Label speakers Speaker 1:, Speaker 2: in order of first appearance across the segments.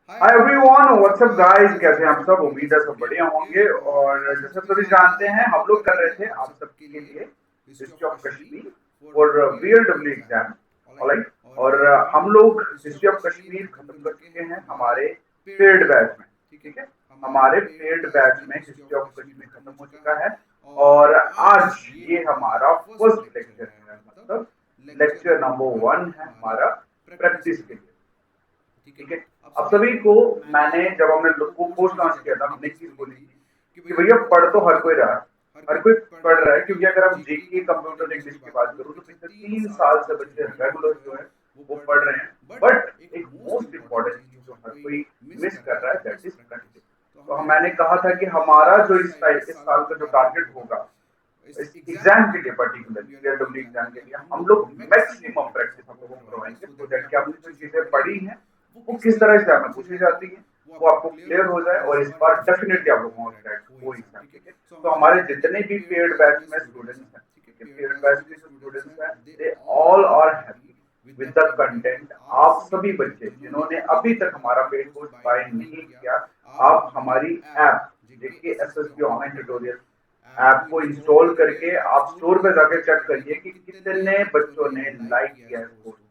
Speaker 1: Hi everyone, WhatsApp guys, कैसे हैं आप सब? उम्मीद है सब बढ़िया होंगे। और जैसे सभी जानते हैं, हम लोग कर रहे थे आप सबके लिए हिस्ट्री ऑफ कश्मीर और बीएलडब्ल्यू एग्जाम। ऑलराइट। और हम लोग हिस्ट्री ऑफ कश्मीर खत्म कर चुके हैं हमारे पेड बैच में। ठीक है, हमारे पेड बैच में हिस्ट्री ऑफ कश्मीर खत्म हो चुका है। और आज ये हमारा फर्स्ट लेक्चर है, मतलब लेक्चर नंबर 1 है हमारा प्रैक्टिस के लिए। ठीक है, अब सभी को मैंने, जब हमने लोग को कोर्स लॉन्च किया था, हमने एक चीज बोली थी कि भैया पढ़ तो हर कोई रहा है, हर कोई पढ़ रहा है। क्योंकि अगर हम जीके कंप्यूटर इंग्लिश की बात करूँ तो पिछले 3 साल से बच्चे रेगुलर जो है वो पढ़ रहे हैं। बट एक मोस्ट इंपॉर्टेंट चीज जो हर कोई मिस कर रहा है, दैट इज प्रैक्टिस। तो मैंने कहा था कि हमारा जो इस साल का जो टारगेट होगा इस एग्जाम के लिए, पर्टिकुलरली पीएलडब्ल्यू एग्जाम के लिए, हम लोग मैक्सिमम प्रैक्टिस हम लोगों को करवाएंगे, सो दैट कि आपने जो चीजें पढ़ी हैं वो किस तरह एग्जाम में पूछी जाती है वो आपको क्लियर हो जाए। और इस बार डेफिनेटली आप लोगों का क्रैक हो एग्जाम। ठीक है, तो हमारे जितने भी पेड बैच में स्टूडेंट्स हैं, ठीक है, पेड बैच में जो स्टूडेंट्स हैं, they all are happy with the content. आप सभी बच्चे जिन्होंने अभी तक हमारा पेड कोर्स बाय नहीं किया, आप हमारी ऐप जेके एसएसबी ऑनलाइन ट्यूटोरियल ऐप को इंस्टॉल करके आप स्टोर पे जाकर चेक करिए कि कितने बच्चों ने लाइक किया है इस कोर्स को।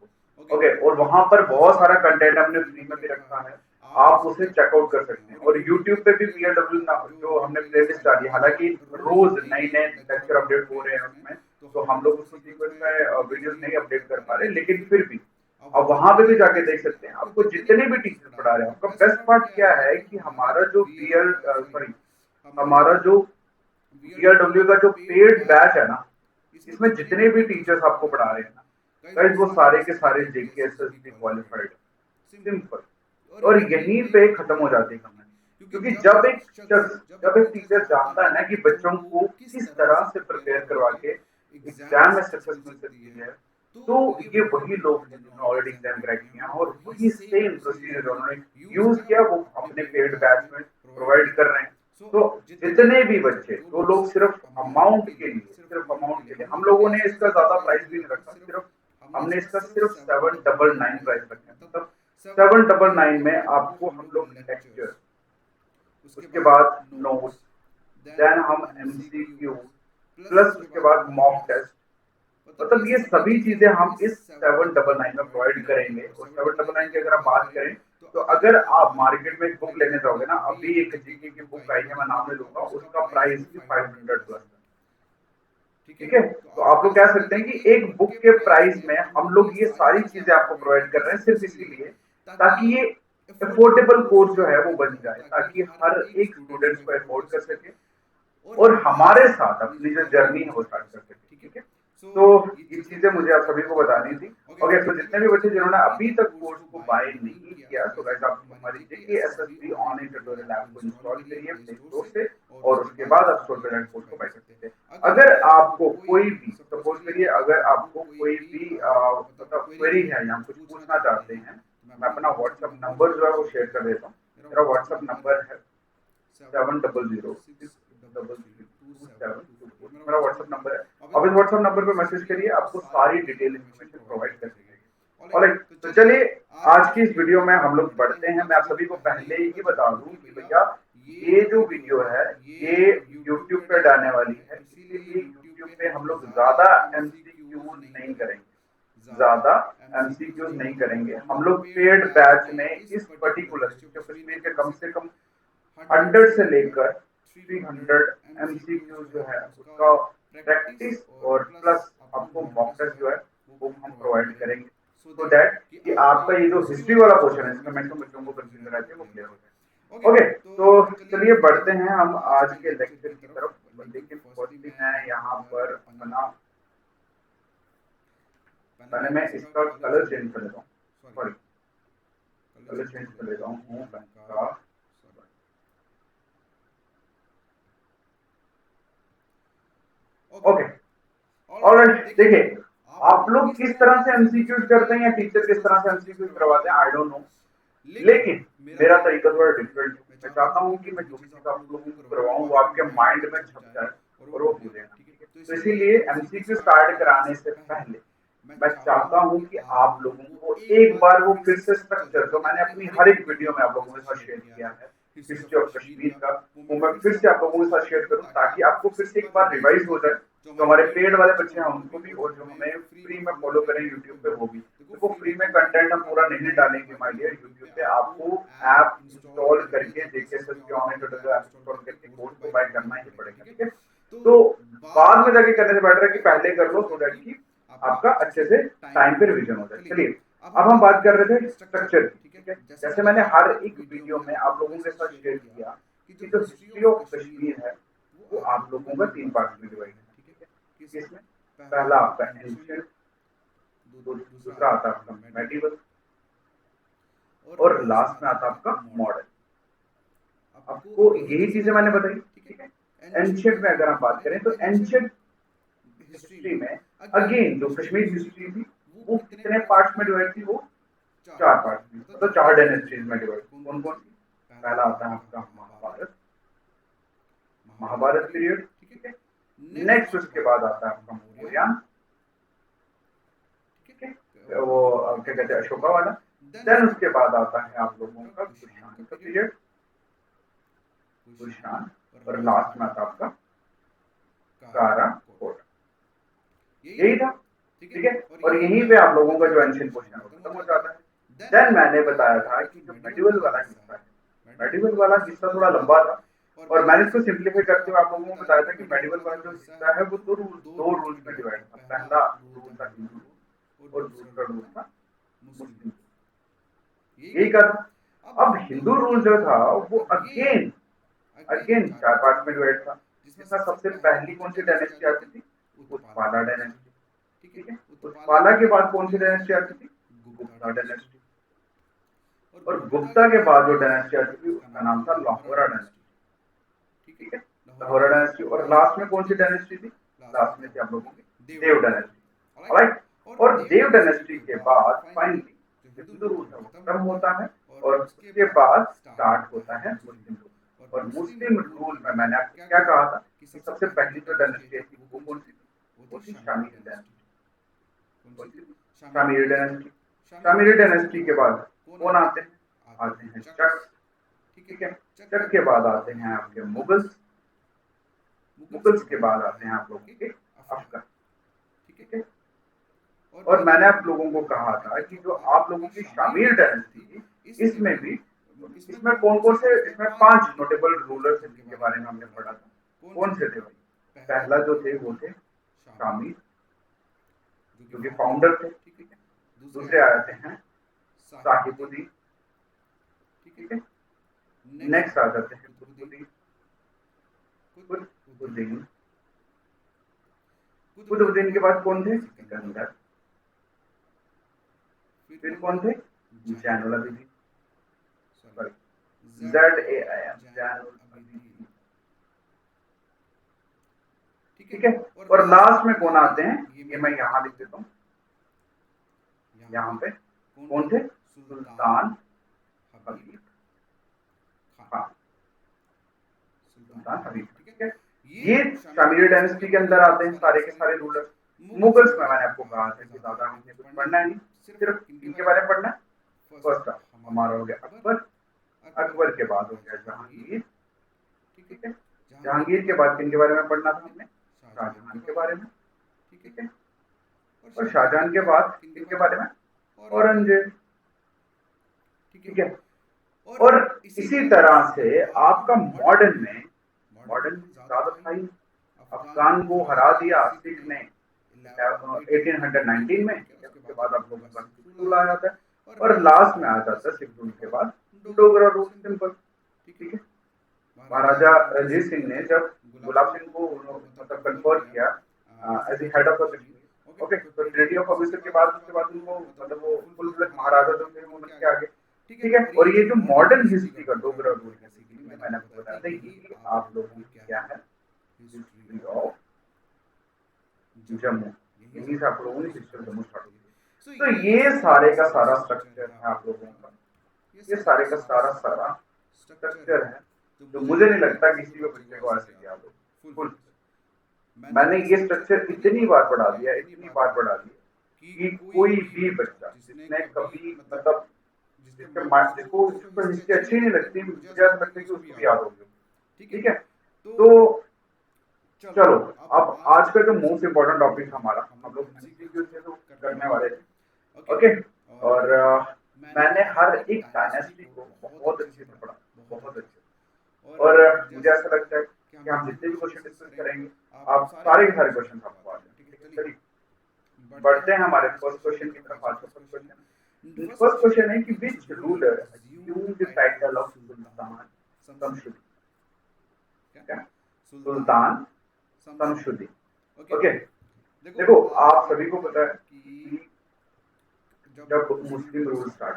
Speaker 1: ओके, और वहां पर बहुत सारा कंटेंट हमने फ्री में भी रखा है, आप उसे चेकआउट कर सकते हैं। और यूट्यूब पे भी पीएलडब्ल्यू जो हमने प्लेलिस्ट डाली है, हालांकि रोज नए नए लेक्चर अपडेट हो रहे हैं उसमें, तो हम लोग उसको सीक्वेंस में वीडियोस नहीं अपडेट कर पा रहे, लेकिन फिर भी अब वहां पे भी जाके देख सकते हैं। आपको जितने भी टीचर पढ़ा रहे हैं, आपका बेस्ट पार्ट क्या है कि हमारा जो बीएल सॉरी हमारा जो बीआरडब्ल्यू का जो पेड बैच है ना, इसमें जितने भी टीचर्स आपको पढ़ा रहे हैं ना गाइस, वो सारे के सारे जेके एसएसबी क्वालिफाइड है। सिंपल। और यहीं पे खत्म हो जाती है कहानी। क्योंकि जब एक टीचर जानता है ना कि बच्चों को किस तरह से प्रिपेयर करवा के एग्जाम में सक्सेस मिल सकती है, तो ये वही लोग हैं जिन्होंने ऑलरेडी एग्जाम क्रैक किया और वही सेम प्रोसीजर उन्होंने यूज किया, वो अपने पेड बैच में प्रोवाइड कर रहे हैं। तो जितने भी बच्चे, जो लोग सिर्फ अमाउंट के लिए हम लोगों ने इसका ज्यादा प्राइस भी नहीं रखा, सिर्फ हमने इसका सिर्फ 799 प्राइस रखा है। मतलब 799 में आपको हम लोग लेक्चर, उसके बाद नोट्स, देन हम एमसीक्यू, प्लस उसके बाद मॉक टेस्ट, मतलब ये सभी चीजें हम इस 799 में प्रोवाइड करेंगे। और 799 की अगर आप बात करें, तो अगर आप मार्केट में एक बुक लेने जाओगे ना, अभी एक जीके की बुक आई है, मैं नाम नहीं लूंगा, उसका प्राइस भी 500 प्लस है। ठीक है, तो आप लोग कह सकते हैं कि एक बुक के प्राइस में हम लोग ये सारी चीजें आपको प्रोवाइड कर रहे हैं, सिर्फ इसीलिए ताकि ये अफोर्डेबल कोर्स जो है वो बन जाए, ताकि हर एक स्टूडेंट्स को अफोर्ड कर सके और हमारे साथ अपनी जो जर्नी है वो स्टार्ट कर सके। ठीक है, तो ये चीजें मुझे आप सभी को बतानी थी। ओके, तो जितने भी बच्चे जिन्होंने अभी तक कोर्स को बाय नहीं किया, तो गाइस आप हमारी जेके एसएसबी ऑनलाइन ट्यूटोरियल ऐप को इंस्टॉल करिए प्ले स्टोर से, और उसके बाद आप स्टोर पे जाकर कोर्स को बाय कर सकते हैं। अगर आपको कोई भी, सपोज करिए, अगर आपको कोई भी मतलब क्वेरी है या कुछ पूछना चाहते हैं, मैं अपना व्हाट्सएप नंबर जो है वो शेयर कर देता हूँ। मेरा व्हाट्सएप नंबर है 7006 मेरा व्हाट्सएप नंबर है। अब इस व्हाट्सएप नंबर पे मैसेज करिए, आपको सारी डिटेल इन्फॉर्मेशन प्रोवाइड कर दी जाएगी। ऑलराइट, तो चलिए आज की इस वीडियो में हम लोग बढ़ते हैं। मैं आप सभी को पहले ही बता दूं कि भैया ये जो वीडियो है ये यूट्यूब पे डालने वाली है, इसीलिए यूट्यूब पे हम लोग ज्यादा एमसीक्यूज नहीं करेंगे, ज्यादा एमसीक्यूज नहीं करेंगे। हम लोग पेड बैच में इस पर्टिकुलर कश्मीर के कम से कम 100 से लेकर 300 एमसीक्यू जो है उसका प्रैक्टिस और प्लस आपको मॉक टेस्ट जो है वो हम प्रोवाइड करेंगे, सो दैट कि आपका ये जो हिस्ट्री वाला पोर्शन है इसमें मैक्सिमम बच्चों को कंफ्यूजन रहती है वो क्लियर हो जाए। ओके, तो चलिए बढ़ते हैं हम आज के लेक्चर की तरफ। लेकिन फर्स्टली मैं यहाँ पर अपना, पहले मैं इसका कलर चेंज कर लेता हूँ, सॉरी कलर चेंज कर लेता हूँ का। ओके, ऑलराइट, देखिए आप लोग किस तरह से एमसीक्यूज करते हैं या टीचर किस तरह से एमसीक्यूज करवाते हैं, आई डोंट नो, लेकिन मेरा तरीका थोड़ा डिफरेंट है। मैं चाहता हूँ कि मैं जो भी चीज आप लोगों को करवाऊँ वो आपके माइंड में छप जाए और वो भूले ना। ठीक है, तो इसीलिए एमसीक्यू स्टार्ट कराने से पहले मैं चाहता हूँ कि आप लोगों को एक बार वो फिर से स्ट्रक्चर जो मैंने अपनी हर एक वीडियो में आप लोगों के साथ शेयर किया है हिस्ट्री ऑफ कश्मीर का, वो मैं फिर से आप लोगों के साथ शेयर करूँ ताकि आपको फिर से एक बार रिवाइज हो जाए, जो हमारे पेड वाले बच्चे हैं उनको भी और जो हमें फ्री में फॉलो करें यूट्यूब पे वो भी। देखो फ्री में कंटेंट हम पूरा नहीं डालेंगे माय डियर, यूट्यूब पे आपको ऐप इंस्टॉल करके जेकेएसएस के ऑनलाइन ट्यूटोरियल ऐप इंस्टॉल करके कोर्स को बाय करना ही पड़ेगा, ठीक है। तो बाद में जाके करने से बेटर है कि पहले कर लो सो दैट कि आपका अच्छे से टाइम पे रिवीजन हो जाए। चलिए अब हम बात कर रहे थे स्ट्रक्चर की, ठीक है। जैसे मैंने हर एक वीडियो में आप लोगों के साथ शेयर किया कि जो हिस्ट्री ऑफ कश्मीर है वो आप लोगों का 3 पार्ट में डिवाइड है, ठीक है। किसमें? पहला आपका एंशिएंट, दूसरा आता है आपका मेडिवल और लास्ट में आता है आपका मॉडर्न। आपको यही चीजें मैंने बताई, ठीक है। एंशिएंट में अगर हम बात करें तो एंशिएंट हिस्ट्री में अगेन जो कश्मीर हिस्ट्री थी वो कितने पार्ट्स में डिवाइड थी? वो 4 पार्ट्स में, मतलब 4 डायनेस्टीज में डिवाइड। कौन कौन सी? पहला आता है आपका महाभारत, महाभारत पीरियड, ठीक है। नेक्स्ट उसके बाद आता है आपका मौर्यन, ठीक है, वो क्या कहते हैं अशोका वाला। देन उसके बाद आता है आप लोगों का कुषाण का पीरियड, कुषाण, और लास्ट में आता है आपका काराकोरम। यही था, ठीक है। और यहीं पे आप लोगों का जो एंशिएंट क्वेश्चन खत्म हो जाता है। देन मैंने बताया था कि जो मेडिवल वाला हिस्सा है, मेडिवल वाला हिस्सा थोड़ा लंबा था और मैंने इसको सिंप्लीफाई करते हुए आप लोगों को बताया था कि मेडिवल वाला जो हिस्सा है वो दो रूल्स में डिवाइड था। पहला रूल था हिंदू और दूसरा रूल था मुस्लिम। यही का था। अब हिंदू रूल जो था वो अगेन 4 पार्ट में डिवाइड था, जिसमें सबसे पहली कौन सी डायनेस्टी आती थी? उत्पाला डायनेस्टी, ठीक है। उत्पाला के बाद कौन सी डायनेस्टी आती थी? गुप्ता डायनेस्टी। और गुप्ता के बाद जो डायनेस्टी आती थी उसका नाम था लाहौरा डायनेस्टी, ठीक है, लाहौरा डायनेस्टी। और लास्ट में कौन सी डायनेस्टी थी? लास्ट में थी आप लोगों की देव डायनेस्टी, ऑलराइट। और देव डायनेस्टी के बाद फाइनली जो हिंदू रूल है वो खत्म होता है और उसके बाद स्टार्ट होता है मुस्लिम रूल। और मुस्लिम रूल में मैंने आपको क्या कहा था कि सबसे पहली जो डायनेस्टी थी वो कौन सी थी? वो थी Shamir dynasty. Shamir dynasty, Shamir dynasty के बाद कौन आते हैं? आते हैं चक, ठीक है। चक के बाद आते हैं आपके मुगल्स, मुगल्स के बाद आते हैं आप लोगों के अफगान, ठीक है। और मैंने आप लोगों को कहा था कि जो आप लोगों की शामीर डायनेस्टी थी इसमें भी इसमें कौन कौन से, इसमें 5 नोटेबल रूलर्स जिनके बारे में हमने पढ़ा था। कौन से थे भाई? पहला जो थे वो थे शामीर जो कि फाउंडर थे, ठीक है। दूसरे आते हैं साहिबुद्दीन, ठीक है। नेक्स्ट आ जाते हैं कुतुबुद्दीन, कुतुबुद्दीन के बाद कौन थे? सिकंदर। फिर कौन थे? जैनुलाब्दीन, सॉरी ZAIN, जैनुलाब्दीन, ठीक है। और लास्ट में कौन आते हैं? ये मैं यहाँ लिख देता हूँ, यहाँ पे कौन थे? सुल्तान हबीब खान, सुल्तान हबीब, ठीक है। ये शामीर डायनेस्टी के अंदर आते हैं सारे के सारे रूलर। मुगल्स में मैंने आपको कहा था कि ज्यादा हमने कुछ पढ़ना है नहीं, सिर्फ इनके बारे में पढ़ना है। फर्स्ट हमारा हो गया अकबर, अकबर के बाद हो गया जहांगीर, ठीक है। जहांगीर के बाद किन के बारे में पढ़ना था हमने? शाहजहां के बारे में, ठीक है। और शाहजहां के बाद किन के बारे में? औरंगजेब, ठीक है। और इसी तरह से आपका मॉडर्न में, मॉडर्न ज्यादा था ही, अफगान को हरा दिया सिख ने 1819 में, उसके बाद आप लोगों का सिख रूल आ जाता है और लास्ट में आ जाता है सिख रूल के बाद डोगरा रूल, सिंपल, ठीक है। महाराजा रणजीत सिंह ने जब गुलाब सिंह को मतलब कन्फर्म किया as a head of the Kashmir, okay, तो ट्रीटी ऑफ अमृतसर के बाद उसके बाद उनको मतलब वो फुल फ्लेज महाराजा जो थे वो बन के आगे, ठीक है। और ये जो मॉडर्न हिस्ट्री का डोगरा रूल है बेसिकली मैंने आपको बताया था ये आप लोगों की क्या है? हिस्ट्री ऑफ जम्मू, यहीं से आप लोगों ने हिस्ट्री ऑफ जम्मू स्टार्ट की। तो ये सारे का सारा स्ट्रक्चर है आप लोगों का, ये सारे का सारा स्ट्रक्चर है जो मुझे नहीं लगता किसी को बच्चे को ऐसे याद हो। फुल मैंने ये स्ट्रक्चर इतनी बार पढ़ा दिया, इतनी बार पढ़ा दिया कि कोई भी बच्चा जिसने कभी मतलब जिसको उसको हिस्ट्री अच्छी नहीं लगती, मुझे ऐसा लगता है कि उसको भी याद होगी। ठीक है, तो चलो अब आज का जो मोस्ट इम्पोर्टेंट टॉपिक हमारा, हम लोग एमसीक्यू से तो करने वाले थे। ओके, और मैंने हर एक डायनेस्टी को बहुत अच्छे से पढ़ा, बहुत अच्छे। और मुझे ऐसा लगता है कि हम जितने भी क्वेश्चन डिस्कस करेंगे, आप सारे के सारे क्वेश्चन आपको आ जाएंगे। ठीक है, चलिए बढ़ते हैं हमारे फर्स्ट क्वेश्चन की तरफ। आज का फर्स्ट क्वेश्चन है कि which ruler assumed the title of सुल्तान शमशुद्दीन? क्या? सुल्तान शमशुद्दीन। ओके, देखो आप सभी को पता है कि जब मुस्लिम रूल स्टार्ट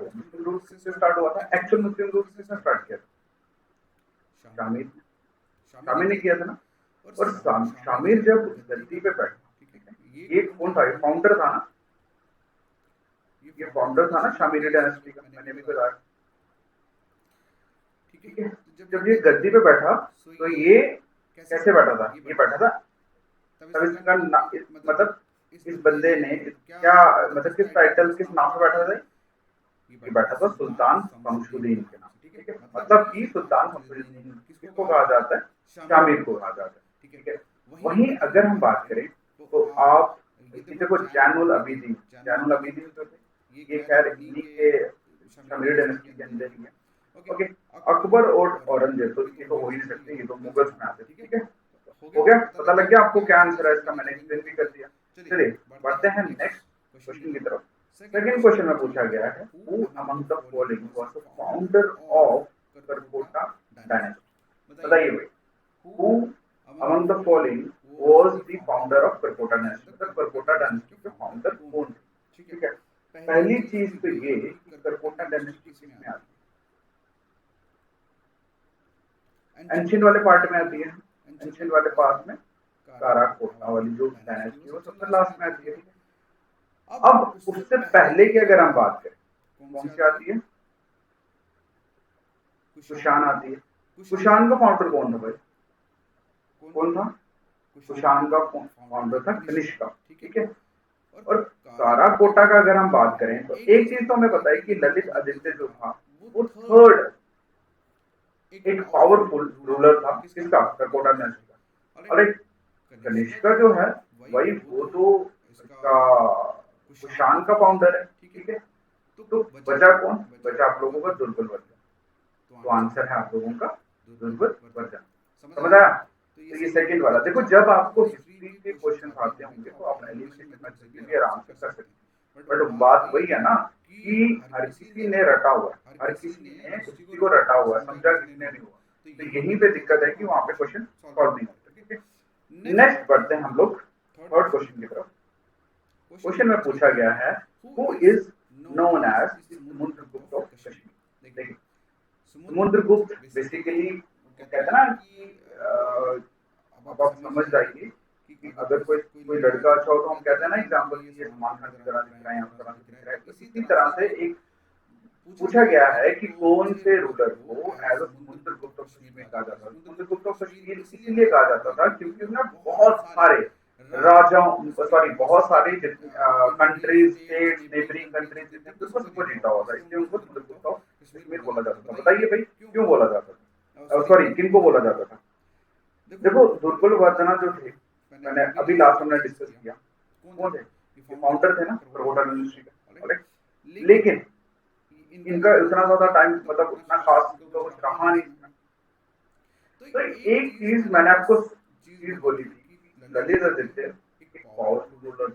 Speaker 1: हुआ, मुस्लिम रूल किससे स्टार्ट हुआ था? एक्चुअल मुस्लिम रूल किसने स्टार्ट किया था? शामिर, शामिर ने किया था ना। और शामिर जब गद्दी पे बैठा, ये कौन था? ये फाउंडर था ना, ये फाउंडर था ना शामिरी डायनेस्टी का, मैंने भी बताया। ठीक है, जब ये गद्दी पे बैठा तो ये कैसे बैठा था? ये बैठा था तब इसका मतलब इस बंदे ने क्या मतलब किस टाइटल, किस नाम से बैठा था? ये बैठा था सुल्तान शमशुद्दीन के नाम। ठीक है, मतलब कि सुल्तान शमशुद्दीन किसको कहा जाता है? शामिर को कहा जाता है। ठीक है, वहीं अगर हम बात करें तो आप देखो जैनुल अबीदीन, तो ये खैर इन्हीं के शामिर डायनेस्टी के अंदर ही है। ओके, अकबर और औरंगजेब तो ये तो हो ही नहीं सकते, ये तो मुगल्स में आते। ठीक है, हो गया, पता लग गया आपको क्या आंसर है इसका, मैंने एक्सप्लेन भी कर दिया। चलिए बढ़ते हैं नेक्स्ट क्वेश्चन की तरफ। सेकंड क्वेश्चन में पूछा गया है, who among the following was the founder of Karkota dynasty? बताइए भाई, who among the following was the founder of Karkota dynasty? मतलब करकोटा डायनेस्टी के फाउंडर कौन थे? ठीक है, पहली चीज तो ये कि करकोटा डायनेस्टी किसमें आती है? एंशियंट वाले पार्ट में आती है। एंशियंट वाले पार्ट में काराकोटा वाली जो डायनेस्टी है वो सबसे लास्ट में आती है। अब उससे पहले की अगर हम बात करें, कौन सी आती है? कुषाण आती है। कुषाण का फाउंडर कौन था भाई? कौन था? कुषाण का फाउंडर था कनिष्का। ठीक है, और काराकोटा का अगर हम बात करें तो एक चीज तो हमें पता है कि ललित आदित्य जो था वो थर्ड एक पावरफुल रूलर था किसका? करकोटा डायनेस्टी का। और एक कनिष्का जो है भाई वो तो इसका कुषाण का फाउंडर है। ठीक है, तो बचा कौन? बचा आप लोगों का दुर्बल वर्जन। तो आंसर है आप लोगों का दुर्बल वर्जन। समझ आया? तो ये सेकंड वाला देखो, जब आपको हिस्ट्री के क्वेश्चन आते होंगे तो आप एलिमिनेशन मेथड भी आराम से कर सकते हैं। बट बात वही है ना कि हर किसी ने रटा हुआ है, हर किसी ने हिस्ट्री को रटा हुआ है, समझा किसी ने नहीं हुआ। तो यहीं पे दिक्कत है कि वहां पे क्वेश्चन सॉल्व नहीं होते। ठीक है, नेक्स्ट बढ़ते हैं हम लोग थर्ड क्वेश्चन की तरफ। क्वेश्चन में पूछा गया है, who is known as Samudragupta of Kashmir? देखिए समुद्रगुप्त बेसिकली कहते हैं ना कि अब आप समझ जाइए कि अगर कोई लड़का अच्छा हो तो हम कहते हैं ना एग्जाम्पल की ये सलमान खान की तरह दिख रहा है, यहाँ तरह दिख रहा है। तो इसी तरह से एक पूछा गया है कि कौन से रूलर को as a Samudragupta of Kashmir कहा जाता है? समुद्रगुप्त ऑफ कश्मीर इसीलिए कहा जाता था क्योंकि उसने बहुत सारे राजाओं सॉरी बहुत सारी कंट्रीज, स्टेट्स, नेबरिंग कंट्रीज सबको जीता हुआ था, इसलिए उनको समुद्रगुप्त ऑफ कश्मीर बोला जाता था। बताइए भाई क्यों बोला जाता था? सॉरी किनको बोला जाता था? देखो दुर्बल वर्धना जो थे, मैंने अभी लास्ट हमने डिस्कस किया, कौन थे? ये फाउंडर थे ना करकोटा डायनेस्टी का। लेकिन इनका इतना ज्यादा टाइम मतलब उतना खास तो कुछ कहा नहीं। तो एक चीज मैंने आपको चीज बोली थी कि ललित आदित्य एक पावरफुल रूलर।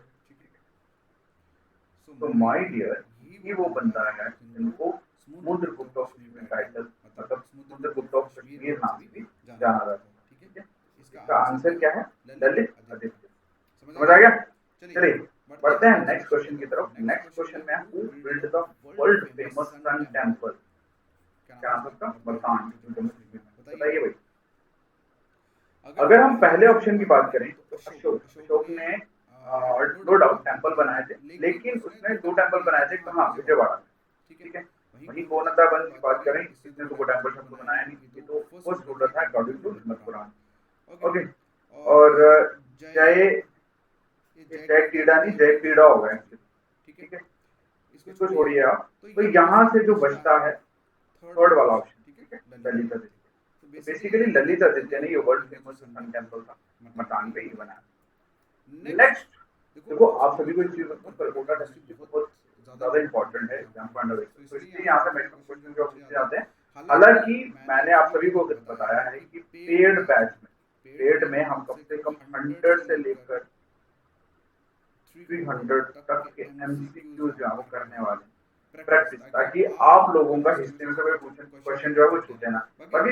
Speaker 1: तो माय डियर ये वो बंदा है जिनको समुद्रगुप्त ऑफ कश्मीर टाइटल मतलब समुद्रगुप्त ऑफ कश्मीर नाम से भी जाना जाता है। ठीक है, इसका आंसर क्या है? ललित आदित्य। समझ आ गया? चलिए बढ़ते हैं नेक्स्ट क्वेश्चन की तरफ। नेक्स्ट क्वेश्चन में who build the world famous sun temple? क्या नाम उसका? बलकान। बताइए भाई। अगर हम पहले ऑप्शन की बात करें तो अशोक ने नो डाउट टेंपल बनाए थे, लेकिन उसने 2 टेंपल बनाए थे कहाँ? विजयवाड़ा में। ठीक है, वहीं गोनंदाबंद की बात करें इसने तो वो टेंपल सबको बनाया नहीं, ये तो फर्स्ट रूलर था according to Hindu Purana. Okay, और जय, जय कीड़ा नहीं, जय पीड़ा होगा एक्चुअली, ठीक है, इसको छोड़िए आप। तो यहाँ से जो बचता है थर्ड वाला ऑप्शन, ठीक है, ललित आदित्य। तो बेसिकली ललित आदित्य ने ये वर्ल्ड फेमस सन टेम्पल था, मकान पे ही बनाया। नेक्स्ट देखो, आप सभी को इस चीज को कलकोटा डायनेस्टी बहुत ज्यादा इंपॉर्टेंट है एग्जाम पॉइंट ऑफ व्यू से, तो इसलिए यहाँ से मैक्सिमम क्वेश्चन जो पूछे जाते हैं। हालांकि मैंने आप सभी को बताया है कि पेड बैच में, पेड में हम कम से कम 100 से लेकर 300 तक के एमसीक्यूज जो है वो करने वाले प्रैक्टिस, ताकि आप लोगों का हिस्ट्री में से कोई क्वेश्चन जो है वो छूटे ना। बाकी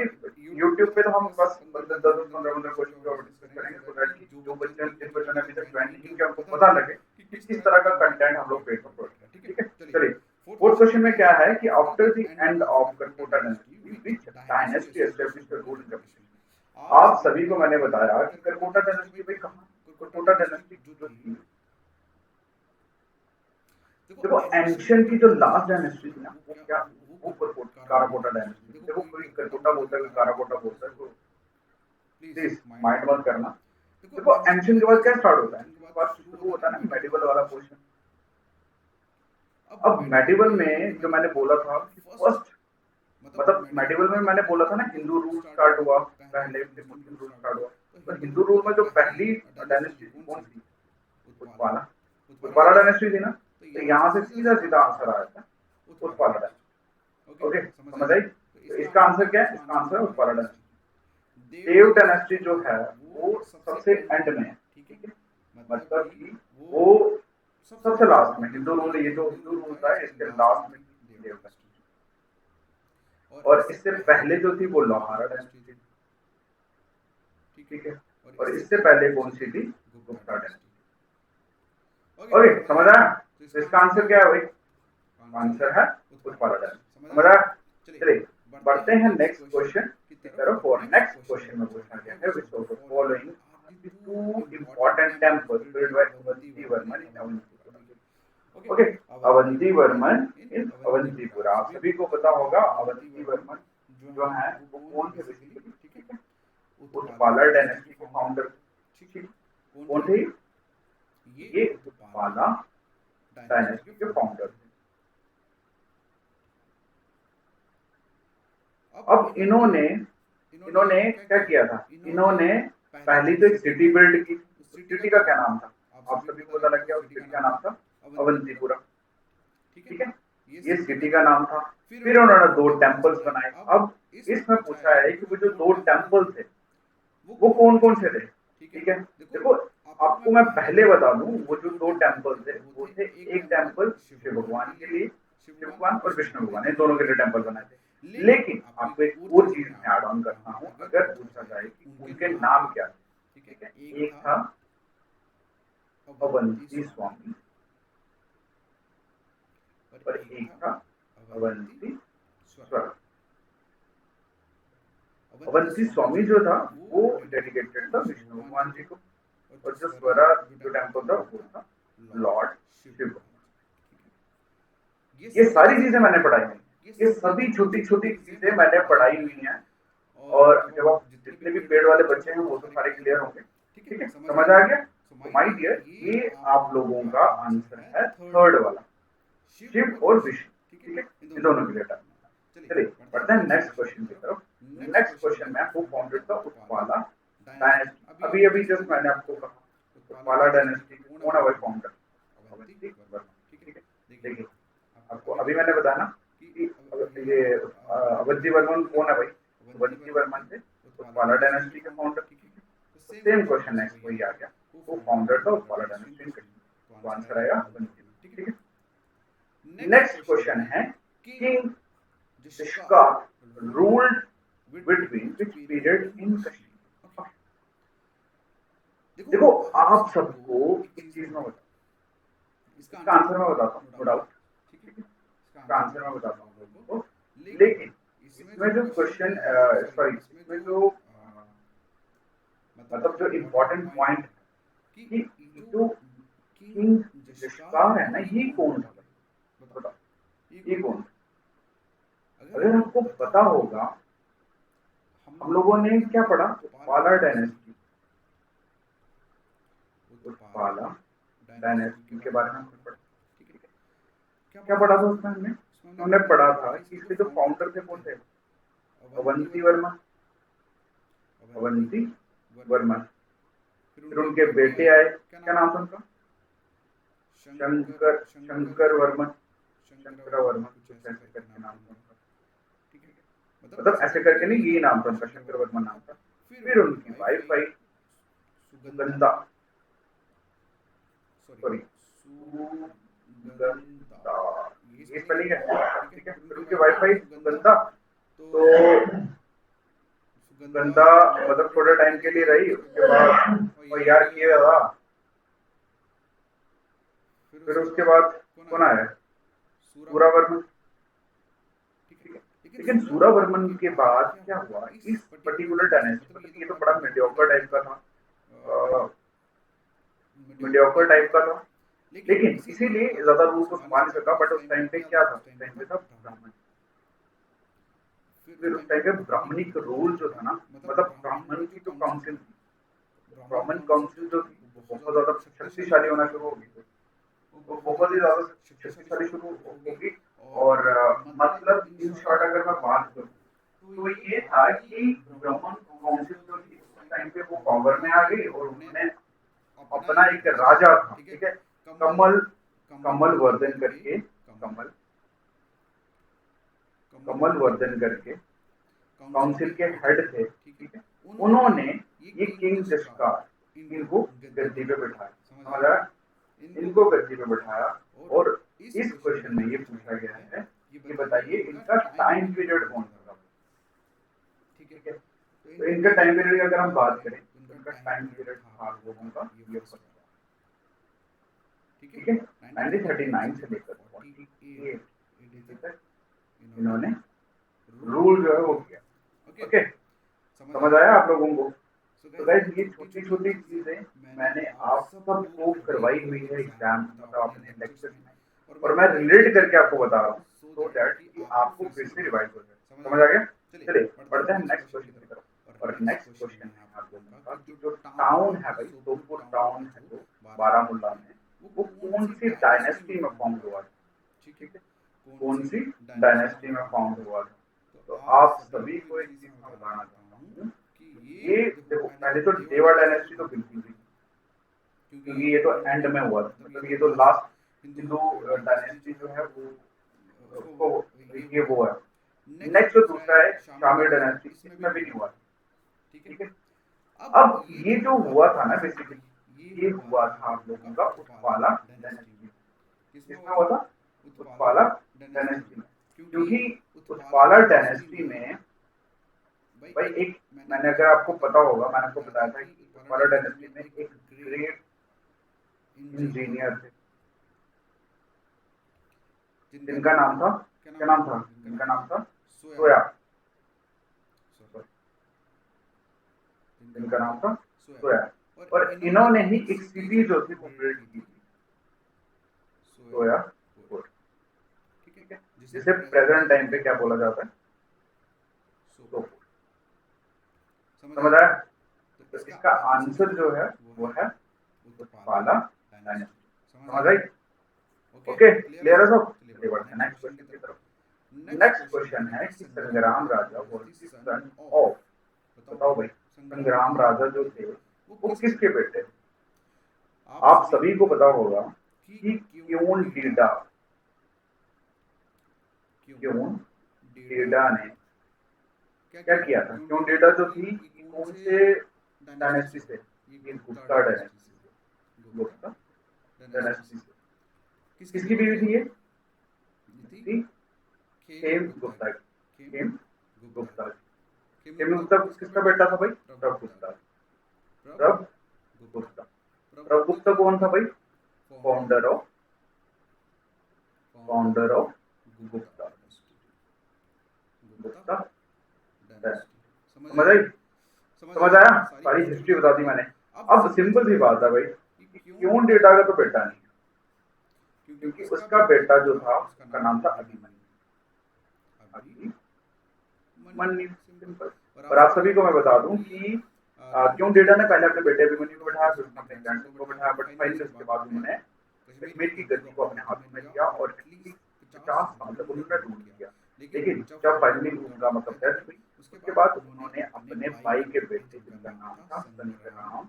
Speaker 1: यूट्यूब पे तो हम बस 10-15 क्वेश्चन जो डिस्कस करेंगे, सो दैट कि जो बच्चे जिन बच्चों ने अभी तक ज्वाइन नहीं किया उनको पता लगे कि किस तरह का कंटेंट हम लोग पेड पर प्रोवाइड कर रहे हैं, ठीक है। चलिए, फोर्थ क्वेश्चन में क्या है कि after the end of Karkota dynasty which dynasty established the rule in Kashmir. आप सभी को मैंने बताया कि कलकोटा डायनेस्टी भाई कहाँ, कलकोटा डायनेस्टी जो थी, देखो एंशियंट की जो लास्ट डायनेस्टी थी ना, वो क्या, वो काराकोटा डायनेस्टी। देखो कोई कलकोटा बोलता है, कोई काराकोटा बोलता है, तो प्लीज माइंड मत करना। देखो एंशियंट के बाद क्या स्टार्ट होता है, एंशियंट के बाद शुरू होता है ना मेडिवल वाला पोर्शन। अब मेडिवल में जो मैंने बोला था कि फर्स्ट, मतलब मेडिवल में मैंने बोला था ना हिंदू रूल स्टार्ट हुआ पहले, फिर मुस्लिम रूल स्टार्ट हुआ। तो हिंदू रूल में जो पहली डायनेस्टी थी कौन सी, उत्पाला, उत्पाला डायनेस्टी थी ना। तो यहाँ से सीधा सीधा आंसर आया था उत्पाला डायनेस्टी। ओके, समझ आई। तो इसका आंसर क्या है, इसका आंसर है उत्पाला डायनेस्टी। देव डायनेस्टी जो है वो सबसे एंड में है, ठीक है, मतलब कि वो सबसे लास्ट में। हिंदू रूल, ये जो हिंदू रूल था इसके लास्ट में देव डायनेस्टी, और इससे पहले जो थी वो लोहारा डायनेस्टी, ठीक है, और इससे पहले कौन सी थी, गुप्ता डायनेस्टी। ओके, समझ आया। तो इसका आंसर क्या है भाई, आंसर है उत्पाला डायनेस्टी। समझ आया। चलिए बढ़ते हैं नेक्स्ट क्वेश्चन की तरफ। और नेक्स्ट क्वेश्चन में पूछा गया है which of the following are the two important temples built by Avanti Varman in Avantipura. Okay, Avanti Varman in Avantipura. आप सभी को पता होगा अवंती वर्मन जो है वो कौन थे बेसिकली, ठीक है, उत्पाला डायनेस्टी के फाउंडर, ठीक, कौन थे ये, उत्पाला डायनेस्टी के फाउंडर थे। अब इन्होंने इन्होंने क्या किया था, इन्होंने पहली तो एक सिटी बिल्ड की। उस सिटी का क्या नाम था, आप सभी को पता लग गया, उस सिटी का नाम था अवंतीपुरा, ठीक है, ये सिटी का नाम था। फिर उन्होंने 2 टेम्पल्स बनाए। अब इसमें पूछा है कि वो जो 2 टेम्पल थे वो कौन कौन से थे, ठीक है। देखो आपको मैं पहले बता दूं, वो जो 2 टेम्पल थे वो थे, एक टेम्पल शिव भगवान के लिए, शिव भगवान और विष्णु भगवान, इन दोनों के लिए टेम्पल बनाए थे। लेकिन आपको एक और चीज में ऐड ऑन करता हूँ, अगर पूछा जाए कि उनके नाम क्या थे, ठीक है, एक था अवंती स्वामी और एक था अवंती स्वर। अवंती स्वामी जो था वो डेडिकेटेड था विष्णु भगवान जी को, और जो स्वरा जो टेम्पल था वो था लॉर्ड शिव। ये सारी चीजें मैंने पढ़ाई हुई, ये सभी छोटी छोटी चीजें मैंने पढ़ाई हुई हैं, और जब आप जितने भी पेड़ वाले बच्चे हैं वो तो सारे क्लियर होंगे, ठीक है, समझ आ गया। तो माय डियर, ये आप लोगों का आंसर है थर्ड वाला, शिव और विष्णु, ठीक है, इन दोनों के लिए टाइम। चलिए बढ़ते हैं नेक्स्ट क्वेश्चन की तरफ। नेक्स्ट क्वेश्चन में who founded the Utpala dynasty. अभी अभी जस्ट मैंने आपको कहा उत्पाला डायनेस्टी कौन है भाई फाउंडर, अवंती वर्मन, ठीक है। देखिए आपको अभी मैंने बताया ना कि ये अवंती वर्मन कौन है भाई, अवंती वर्मन थे उत्पाला डायनेस्टी के फाउंडर, ठीक है। तो सेम क्वेश्चन नेक्स्ट वही आ गया, वो फाउंडर था उत्पाला डायनेस्टी इन कश्मीर, तो आंसर आएगा अवंती, ठीक है। नेक्स्ट क्वेश्चन है king Yashaskara ruled between which period in Kashmir. देखो आप सबको इस चीज में बता, इसका आंसर मैं बताता हूँ, नो डाउट, ठीक है, इसका आंसर मैं बताता हूँ लोगों को। लेकिन इसमें जो क्वेश्चन, सॉरी, इसमें जो मतलब जो इम्पोर्टेंट पॉइंट कि जो किंग जशकार है ना, ये कौन था, बताओ ये कौन था। अगर आपको पता होगा, हम लोगों ने क्या पढ़ा, उत्पाला डायनेस्टी, उत्पाला डायनेस्टी के बारे में हमने पढ़ा। ठीक है, क्या पढ़ा था उसमें हमने? हमने पढ़ा था कि इसके जो फाउंडर थे कौन थे? अवंती वर्मा, अवंती वर्मन। फिर उनके बेटे आए, क्या नाम था उनका? शंकर वर्मन, शंकर वर्मन, कुछ ऐसे करके नाम था उनका। ठीक है, मतलब ऐसे करके नहीं, यही नाम था उनका, शंकर वर्मन नाम था। फिर उनकी वाइफ आई सुगंधा, सॉरी सुगंधा, ये स्पेलिंग है। ठीक है, फिर उनकी वाइफ आई सुगंधा। तो सुगंधा मतलब थोड़े टाइम के लिए रही, उसके बाद और यार किया था। फिर उसके बाद कौन आया? सूरावर्मन। ठीक है, लेकिन सूरावर्मन के बाद क्या हुआ इस पर्टिकुलर डायनेस्टी, मतलब ये तो बड़ा मीडियोकर टाइप का था, मीडियोकर टाइप का था, लेकिन इसीलिए ज्यादा रूल को संभाल नहीं सका। बट उस टाइम पे क्या था? उस टाइम पे था ब्राह्मण। फिर उस टाइम पे ब्राह्मणिक रूल जो था ना, मतलब ब्राह्मण की जो काउंसिल थी, ब्राह्मण काउंसिल जो थी, वो बहुत ज्यादा शक्तिशाली होना शुरू हो गई। वो बहुत ही ज्यादा शक्तिशाली शुरू होगी। और मतलब इन शॉर्ट अगर मैं बात करूँ तो ये था कि ब्राह्मण काउंसिल जो थी उस टाइम पे वो पावर में आ गई और उन्होंने अपना एक राजा था, ठीक है, कमल, कमल वर्धन करके, कमल, कमल वर्धन करके काउंसिल के हेड थे। ठीक है, उन्होंने ये किंग जशकार इनको गद्दी पे बिठाया, समझ आया? इनको गद्दी पे बिठाया और इस क्वेश्चन में ये पूछा गया है कि बताइए इनका टाइम पीरियड कौन सा था? ठीक है, तो इनका टाइम पीरियड की अगर हम बात करें तो इनका टाइम पीरियड था लोगों का ये 50। ठीक है, 1939 से लेकर 48 तक इन्होंने रूल जो है वो किया। ओके, समझ आया आप लोगों को? तो गाइस ये छोटी छोटी चीजें मैंने आप सबको करवाई हुई है एग्जाम, मतलब अपने लेक्चर में, और मैं रिलेट करके आपको बता रहा हूँ सो दैट कि आपको फिर से रिवाइज हो जाए। समझ आ गया? चलिए बढ़ते हैं नेक्स्ट क्वेश्चन की तरफ। और नेक्स्ट क्वेश्चन है आप लोगों का कि जो टाउन है भाई, सोपोर टाउन है जो बारामूला में, वो कौन सी डायनेस्टी में फाउंड हुआ था? ठीक है, कौन सी डायनेस्टी में फाउंड हुआ था? तो आप सभी को एक चीज मैं बताना चाहता हूँ कि ये देखो, पहले तो देवा डायनेस्टी तो बिल्कुल भी, क्योंकि ये तो एंड में हुआ था, मतलब ये तो लास्ट हिंदू डायनेस्टी जो है वो उसको ये वो है। नेक्स्ट जो दूसरा है शामिल डायनेस्टी, इसमें भी नहीं हुआ। ठीक है, अब ये जो हुआ था ना बेसिकली, ये हुआ था आप लोगों का उत्पाला डायनेस्टी में। किसमें हुआ था? उत्पाला डायनेस्टी में। क्योंकि उत्पाला डायनेस्टी में भाई एक, मैंने अगर आपको पता होगा, मैंने आपको बताया था कि उत्पाला डायनेस्टी में एक ग्रेट इंजीनियर थे जिनका नाम था, क्या नाम था? जिनका नाम था सोया, जिनका नाम था सोया। और इन्होंने ही एक सिटी जो थी वो बिल्ड की थी, सोयापुर। ठीक है, जिसे प्रेजेंट टाइम पे क्या बोला जाता है? सोपोर। समझ आया? तो इसका आंसर जो है वो है उत्पाला डायनेस्टी। समझ आई? ओके, क्लियर है सब? चलिए बढ़ते हैं नेक्स्ट क्वेश्चन की तरफ। नेक्स्ट क्वेश्चन है कि संग्राम राजा वाज द सन ऑफ, बताओ भाई संग्राम राजा जो थे वो किसके बेटे? आप सभी को पता होगा कि क्यों डीडा, क्यों डीडा ने क्या किया था? क्यों डीडा जो थी कौन से डायनेस्टी से? ये गुप्ता डायनेस्टी से, गुप्ता डायनेस्टी से। किसकी बीवी थी ये? थी खेम गुप्ता की, खेम गुप्ता की। खेम गुप्ता किसका बेटा था भाई? प्रभ गुप्ता, प्रभ गुप्ता। प्रभ गुप्ता कौन था भाई? Founder of Gupta, Gupta dynasty. समझ आई? समझ आया? सारी हिस्ट्री बता दी मैंने। अब सिंपल सी बात है भाई कि क्यों डेटा का तो बेटा नहीं, क्योंकि उसका बेटा जो था उसका नाम था अभिमन्यु, अभिमन्यु, सिंपल। और आप सभी को मैं बता दूं कि क्यों डेडा ने पहले अपने बेटे अभिमन्यु को बैठाया, फिर उसने अपने ग्रैंडसन को बैठाया, बट फाइनली उसके बाद उन्होंने कश्मीर की गद्दी को अपने हाथों में लिया और एटलीस्ट 50 साल तक उन्होंने रूल किया। लेकिन जब फाइनली उनका मतलब डेथ हुई, उसके बाद उन्होंने अपने भाई के बेटे जिनका नाम था संग्राम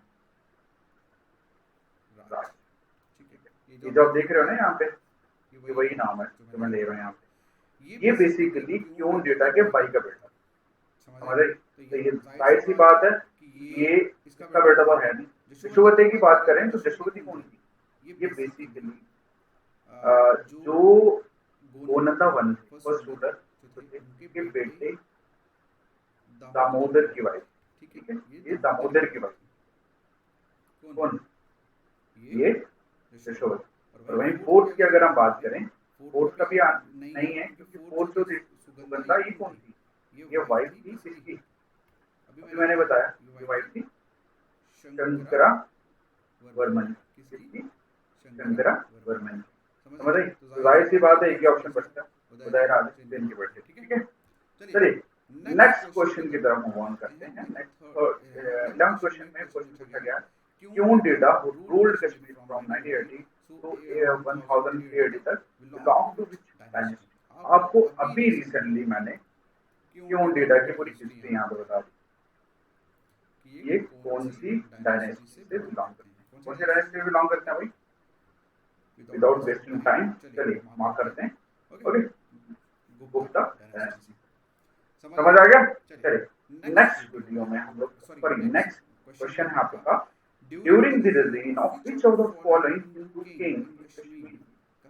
Speaker 1: राज, ये जो आप देख रहे हो ना यहाँ पे, ये वही नाम है जो मैं ले रहा हूँ यहाँ पे। ये बेसिकली क्यों डेटा के भाई का बेटा, समझ रहे? तो ये जाहिर सी बात है कि ये इसका बेटा तो है नहीं। जशोवती की बात करें तो जशोवती कौन थी? ये बेसिकली जो गोनंदा वन फर्स्ट रूलर जो थे, उनके बेटे दामोदर की वाइफ, ठीक है, ये दामोदर की वाइफ कौन? ये जशोवती। और वहीं फोर्थ की अगर हम बात करें, फोर्थ का भी नहीं है, क्योंकि फोर्थ जो थी सुगंधा, ये कौन थी? ये वाइफ थी किसकी? अभी मैंने बताया, ये वाइफ थी शंकरा वर्मन। किसकी? शंकरा वर्मन। समझ रही? तो जाहिर सी बात है एक ही ऑप्शन बचता है, उदयराज सेन के बेटे, ठीक है। चलिए नेक्स्ट क्वेश्चन की तरफ मूव ऑन करते हैं। नेक्स्ट 11th क्वेश्चन में क्वेश्चन पूछा गया, queen Didda who ruled Kashmir from 1980 to 1000 AD तक बिलोंग टू व्हिच डायनेस्टी? आपको अभी रिसेंटली मैंने क्यों डेडा की पूरी हिस्ट्री यहाँ पे बता दी। ये कौन सी डायनेस्टी से बिलोंग करते हैं? कौन सी डायनेस्टी से बिलोंग करते हैं भाई? विदाउट वेस्टिंग टाइम चलिए मार्क करते हैं। Okay, Gupta dynasty. समझ आ गया? चलिए नेक्स्ट वीडियो में हम लोग, सॉरी नेक्स्ट क्वेश्चन है आपका, during the reign of which of the following Hindu king in Kashmir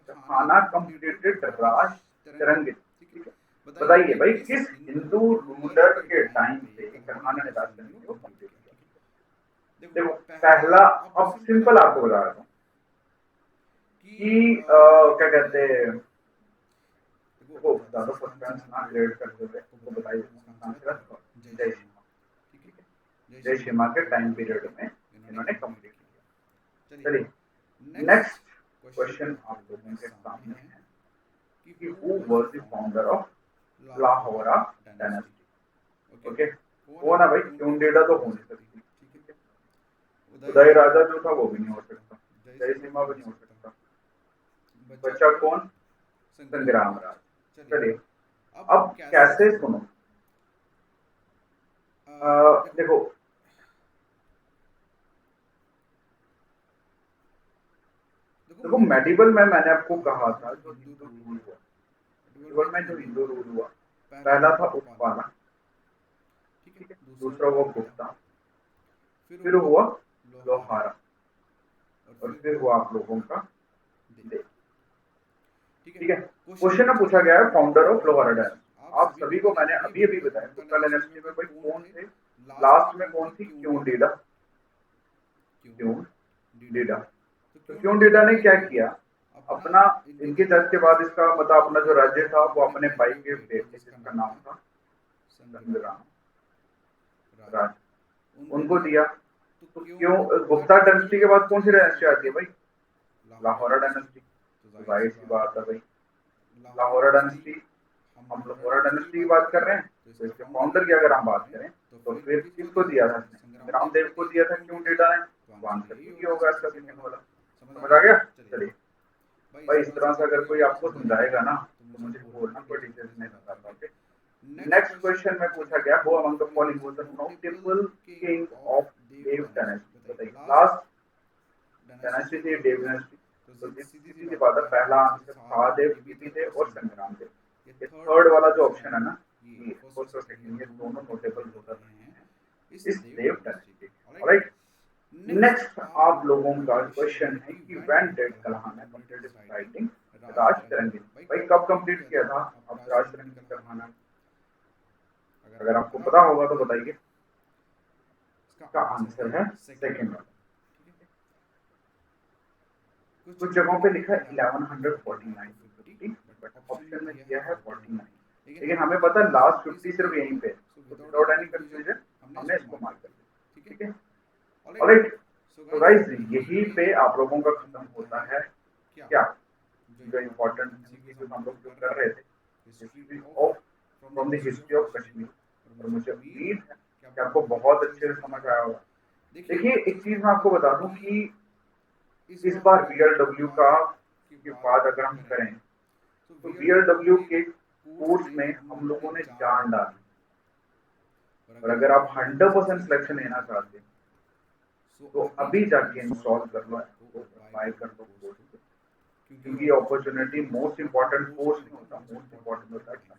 Speaker 1: खाना कंप्लीटेड राज तिरंगे? ठीक है, बताइए भाई किस हिंदू रूलर के टाइम पे खाना ने राज तिरंगे को कंप्लीट किया? देखो पहला, अब सिंपल आपको बता रहा हूँ कि क्या कहते हैं, देखो ज्यादा सस्पेंस ना क्रिएट करते हुए तो बताइए जय श्रीमा, ठीक है, जय श्रीमा के टाइम पीरियड में इन्होंने कंप्लीट किया। चलिए नेक्स्ट क्वेश्चन आप लोगों के सामने है कि who was the founder of Lohara dynasty? Okay, कौन है भाई? क्यों डेडा तो हो नहीं सकती, ठीक है, उदय राजा जो था वो भी नहीं हो सकता, जय श्रीमा भी नहीं हो सकता, बच्चा कौन? संग्राम राज। चलिए अब कैसे सुनो, देखो देखो मेडिवल में मैंने आपको कहा था जो हिंदू रूल हुआ, मेडिवल में जो हिंदू रूल हुआ, पहला था उत्पाला, ठीक है, दूसरा हुआ गुप्ता, फिर हुआ लोहारा, और फिर हुआ आप लोगों का देव। ठीक है, क्वेश्चन में पूछा गया है फाउंडर ऑफ लोहारा डायनेस्टी। आप सभी को मैंने अभी अभी बताया गुप्ता डायनेस्टी में भाई कौन थे, लास्ट में कौन थी? क्यों डेडा। क्यों डेडा, तो क्यों डेडा ने क्या किया, अपना इनके डेथ के बाद इसका मतलब अपना जो राज्य था वो अपने भाई के बेटे जिसका नाम था संग्राम राज, उनको दिया। तो क्यों गुप्ता डायनेस्टी के बाद कौन सी डायनेस्टी आती है भाई? लाहौरा डायनेस्टी। तो जाहिर सी बात है भाई लाहौरा डायनेस्टी, हम लाहौरा डायनेस्टी की बात कर रहे हैं, तो इसके फाउंडर की अगर हम बात करें तो फिर किसको दिया था? संग्राम देव को दिया था क्यों डेडा ने। तो आंसर ही होगा इसका सेकंड वाला। समझ आ गया? चलिए भाई इस तरह से अगर कोई आपको समझाएगा ना तो मुझे बोलना, कोई डिटेल्स नहीं बताता। ओके, नेक्स्ट क्वेश्चन में पूछा गया who among the following was the notable king of Dev dynasty? बताइए लास्ट डायनेस्टी थी देव डायनेस्टी, तो सीधी सी बात है पहला आंसर महादेव जी थे और संग्राम देव। ये थर्ड वाला जो ऑप्शन है ना, ये फर्स्ट और सेकंड, ये दोनों नोटेबल रूलर हैं इस देव डायनेस्टी। ऑलराइट, नेक्स्ट आप लोगों का क्वेश्चन है कि when did Kalhana complete writing Rajatarangini? भाई कब कंप्लीट किया था अब राज तिरंगी कल्हाना? अगर आपको पता होगा तो बताइए। इसका आंसर है सेकंड वाला। कुछ जगहों पे लिखा है 1149, बट ऑप्शन में दिया है 49, लेकिन हमें पता है लास्ट 50 सिर्फ यहीं पे, तो विदाउट एनी कंफ्यूजन हमने इसको मार्क कर दिया। ठीक है, ऑलराइट, तो गाइस यही पे आप लोगों का खत्म होता है क्या जो इम्पोर्टेंट चीजें हम लोग जो कर रहे थे, history of from the history of Kashmir. और मुझे उम्मीद है कि आपको बहुत अच्छे से समझ आया होगा। देखिए, एक चीज़ मैं आपको बता दूँ कि इस बार वीएलडब्ल्यू का की बात अगर हम करें, तो वीएलडब्ल्यू के कोर्स में हम लोगों ने जान डाली। और अगर आप 100% सिलेक्शन लेना चाहते हैं, तो अभी जाके इंस्टॉल कर लो ऐप को, बाय कर लो कोर्स को, क्योंकि अपॉर्चुनिटी मोस्ट इम्पोर्टेंट कोर्स नहीं होता, मोस्ट इम्पोर्टेंट होता है टाइम।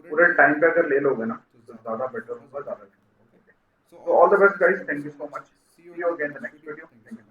Speaker 1: पूरे टाइम पे अगर ले लोगे ना, तो ज़्यादा बेटर होगा, ज़्यादा अच्छा होगा। So all the best guys, thank you so much. See you again in the next video. Thank you.